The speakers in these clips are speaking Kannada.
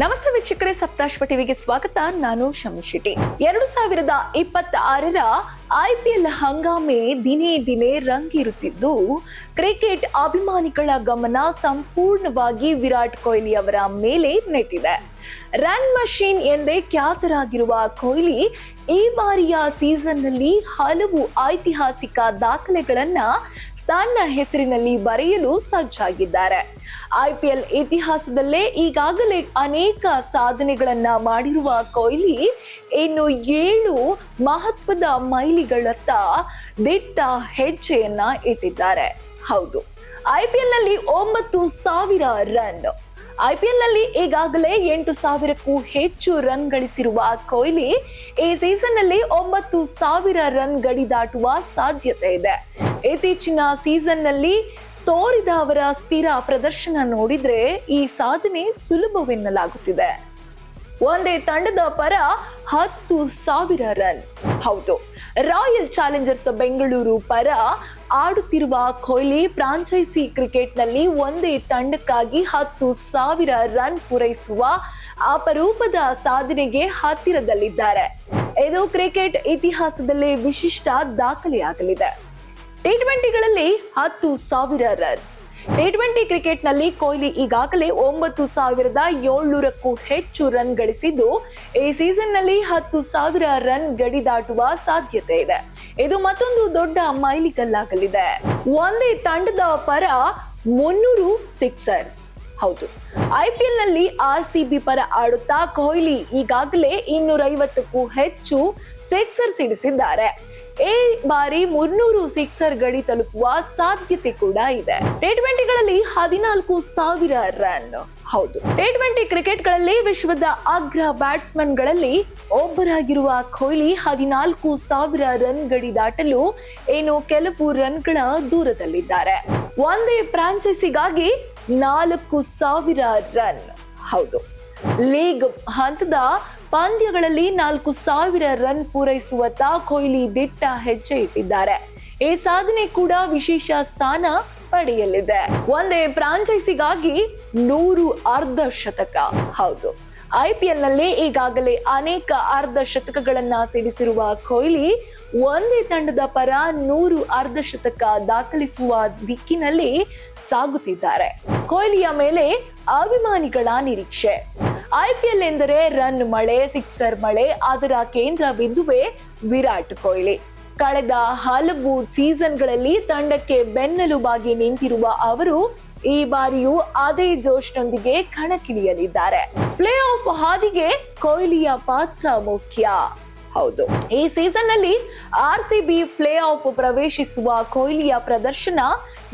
ನಮಸ್ತೆ ವೀಕ್ಷಕರೇ, ಸಪ್ತಾಶ್ವ ಟಿವಿಗೆ ಸ್ವಾಗತ. ನಾನು ಶಮಿ ಶೆಟ್ಟಿ. 2026ರ IPL ಹಂಗಾಮೆ ದಿನೇ ದಿನೇ ರಂಗೇರುತ್ತಿದ್ದು, ಕ್ರಿಕೆಟ್ ಅಭಿಮಾನಿಗಳ ಗಮನ ಸಂಪೂರ್ಣವಾಗಿ ವಿರಾಟ್ ಕೊಹ್ಲಿ ಅವರ ಮೇಲೆ ನೆಟ್ಟಿದೆ. ರನ್ ಮಷೀನ್ ಎಂದೇ ಖ್ಯಾತರಾಗಿರುವ ಕೊಹ್ಲಿ ಈ ಬಾರಿಯ ಸೀಸನ್ನಲ್ಲಿ ಹಲವು ಐತಿಹಾಸಿಕ ದಾಖಲೆಗಳನ್ನ ತನ್ನ ಹೆಸರಿನಲ್ಲಿ ಬರೆಯಲು ಸಜ್ಜಾಗಿದ್ದಾರೆ. IPL ಇತಿಹಾಸದಲ್ಲೇ ಈಗಾಗಲೇ ಅನೇಕ ಸಾಧನೆಗಳನ್ನ ಮಾಡಿರುವ ಕೊಹ್ಲಿ ಇನ್ನು 7 ಮಹತ್ವದ ಮೈಲಿಗಳತ್ತ ದಿಟ್ಟ ಹೆಜ್ಜೆಯನ್ನ ಇಟ್ಟಿದ್ದಾರೆ. ಹೌದು, IPL ನಲ್ಲಿ 9,000 ರನ್. IPL ನಲ್ಲಿ ಈಗಾಗಲೇ 8,000ಕ್ಕೂ ಹೆಚ್ಚು ರನ್ ಗಳಿಸಿರುವ ಕೊಹ್ಲಿ ಈ ಸೀಸನ್ ನಲ್ಲಿ 9,000 ರನ್ ಗಡಿ ದಾಟುವ ಸಾಧ್ಯತೆ ಇದೆ. ಇತ್ತೀಚಿನ ಸೀಸನ್ ನಲ್ಲಿ ತೋರಿದ ಅವರ ಸ್ಥಿರ ಪ್ರದರ್ಶನ ನೋಡಿದ್ರೆ ಈ ಸಾಧನೆ ಸುಲಭವೆನ್ನಲಾಗುತ್ತಿದೆ. ಒಂದೇ ತಂಡದ ಪರ 10,000 ರನ್. ಹೌದು, ರಾಯಲ್ ಚಾಲೆಂಜರ್ಸ್ ಬೆಂಗಳೂರು ಪರ ಆಡುತ್ತಿರುವ ಕೊಹ್ಲಿ ಫ್ರಾಂಚೈಸಿ ಕ್ರಿಕೆಟ್ನಲ್ಲಿ ಒಂದೇ ತಂಡಕ್ಕಾಗಿ 10,000 ರನ್ ಪೂರೈಸುವ ಅಪರೂಪದ ಸಾಧನೆಗೆ ಹತ್ತಿರದಲ್ಲಿದ್ದಾರೆ. ಇದು ಕ್ರಿಕೆಟ್ ಇತಿಹಾಸದಲ್ಲಿ ವಿಶಿಷ್ಟ ದಾಖಲೆಯಾಗಲಿದೆ. T20ಗಳಲ್ಲಿ 10,000 ರನ್. T20 ಕ್ರಿಕೆಟ್ನಲ್ಲಿ ಕೊಹ್ಲಿ ಈಗಾಗಲೇ 9,700ಕ್ಕೂ ಹೆಚ್ಚು ರನ್ ಗಳಿಸಿದ್ದು, ಈ ಸೀಸನ್ನಲ್ಲಿ 10,000 ರನ್ ಗಡಿ ದಾಟುವ ಸಾಧ್ಯತೆ ಇದೆ. ಇದು ಮತ್ತೊಂದು ದೊಡ್ಡ ಮೈಲಿಗಲ್ಲಾಗಲಿದೆ. ಒಂದೇ ತಂಡದ ಪರ 300 ಸಿಕ್ಸರ್. ಹೌದು, IPL ನಲ್ಲಿ RCB ಪರ ಆಡುತ್ತಾ ಕೊಹ್ಲಿ ಈಗಾಗಲೇ 250ಕ್ಕೂ ಹೆಚ್ಚು ಸಿಕ್ಸರ್ ಸಿಡಿಸಿದ್ದಾರೆ. ಈ ಬಾರಿ 300 ಸಿಕ್ಸರ್ ಗಡಿ ತಲುಪುವ ಸಾಧ್ಯತೆ ಕೂಡ ಇದೆ. T20ಗಳಲ್ಲಿ 14,000 ರನ್. ಹೌದು, T20 ಕ್ರಿಕೆಟ್ಗಳಲ್ಲಿ ವಿಶ್ವದ ಅಗ್ರ ಬ್ಯಾಟ್ಸ್ಮನ್ ಗಳಲ್ಲಿ ಒಬ್ಬರಾಗಿರುವ ಕೊಹ್ಲಿ 14,000 ರನ್ ಗಡಿ ದಾಟಲು ಕೆಲವು ರನ್ಗಳ ದೂರದಲ್ಲಿದ್ದಾರೆ. ಒಂದೇ ಫ್ರಾಂಚೈಸಿಗಾಗಿ 4,000 ರನ್. ಹೌದು, ಲೀಗ್ ಹಂತದ ಪಂದ್ಯಗಳಲ್ಲಿ 4,000 ರನ್ ಪೂರೈಸುವತ್ತ ಕೊಹ್ಲಿ ದಿಟ್ಟ ಹೆಜ್ಜೆ ಇಟ್ಟಿದ್ದಾರೆ. ಈ ಸಾಧನೆ ಕೂಡ ವಿಶೇಷ ಸ್ಥಾನ ಪಡೆಯಲಿದೆ. ಒಂದೇ ಫ್ರಾಂಚೈಸಿಗಾಗಿ 100 ಅರ್ಧ ಶತಕ. ಹೌದು, IPL ನಲ್ಲಿ ಈಗಾಗಲೇ ಅನೇಕ ಅರ್ಧ ಶತಕಗಳನ್ನ ಸಿಡಿಸಿರುವ ಕೊಹ್ಲಿ ಒಂದೇ ತಂಡದ ಪರ 100 ಅರ್ಧ ಶತಕ ದಾಖಲಿಸುವ ದಿಕ್ಕಿನಲ್ಲಿ ಸಾಗುತ್ತಿದ್ದಾರೆ. ಕೊಹ್ಲಿಯ ಮೇಲೆ ಅಭಿಮಾನಿಗಳ ನಿರೀಕ್ಷೆ. IPL ಎಂದರೆ ರನ್ ಮಳೆ, ಸಿಕ್ಸರ್ ಮಳೆ. ಅದರ ಕೇಂದ್ರ ಬಿಂದುವೇ ವಿರಾಟ್ ಕೊಹ್ಲಿ. ಕಳೆದ ಹಲವು ಸೀಸನ್ಗಳಲ್ಲಿ ತಂಡಕ್ಕೆ ಬೆನ್ನೆಲುಬಾಗಿ ನಿಂತಿರುವ ಅವರು ಈ ಬಾರಿಯೂ ಅದೇ ಜೋಶ್ನೊಂದಿಗೆ ಕಣಕ್ಕಿಳಿಯಲಿದ್ದಾರೆ. ಪ್ಲೇ ಆಫ್ ಹಾದಿಗೆ ಕೊಹ್ಲಿಯ ಪಾತ್ರ ಮುಖ್ಯ. ಹೌದು, ಈ ಸೀಸನ್ ನಲ್ಲಿ RCB ಪ್ಲೇ ಆಫ್ ಪ್ರವೇಶಿಸುವ ಕೊಹ್ಲಿಯ ಪ್ರದರ್ಶನ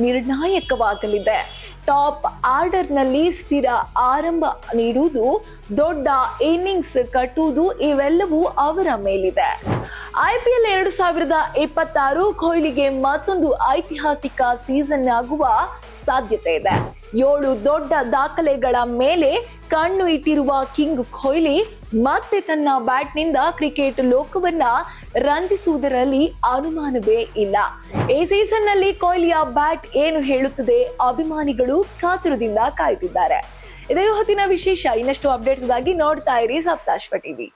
ನಿರ್ಣಾಯಕವಾಗಲಿದೆ. ಟಾಪ್ ಆರ್ಡರ್ ನಲ್ಲಿ ಸ್ಥಿರ ಆರಂಭ ನೀಡುವುದು, ದೊಡ್ಡ ಇನ್ನಿಂಗ್ಸ್ ಕಟ್ಟುವುದು ಇವೆಲ್ಲವೂ ಅವರ ಮೇಲಿದೆ. IPL 2026 ಕೊಹ್ಲಿಗೆ ಮತ್ತೊಂದು ಐತಿಹಾಸಿಕ ಸೀಸನ್ ಆಗುವ ಸಾಧ್ಯತೆ ಇದೆ. 7 ದೊಡ್ಡ ದಾಖಲೆಗಳ ಮೇಲೆ ಕಣ್ಣು ಇಟ್ಟಿರುವ ಕಿಂಗ್ ಕೊಹ್ಲಿ ಮತ್ತೆ ತನ್ನ ಬ್ಯಾಟ್ನಿಂದ ಕ್ರಿಕೆಟ್ ಲೋಕವನ್ನ ರಂಜಿಸುವುದರಲ್ಲಿ ಅನುಮಾನವೇ ಇಲ್ಲ. ಈ ಸೀಸನ್ ನಲ್ಲಿ ಕೊಹ್ಲಿಯ ಬ್ಯಾಟ್ ಏನು ಹೇಳುತ್ತದೆ, ಅಭಿಮಾನಿಗಳು ಕಾತುರದಿಂದ ಕಾಯ್ತಿದ್ದಾರೆ. ಇದೇ ಹೊತ್ತಿನ ವಿಶೇಷ. ಇನ್ನಷ್ಟು ಅಪ್ಡೇಟ್ಸ್ಗಾಗಿ ನೋಡ್ತಾ ಇರಿ ಸಪ್ತಾಶ್ವ ಟಿವಿ.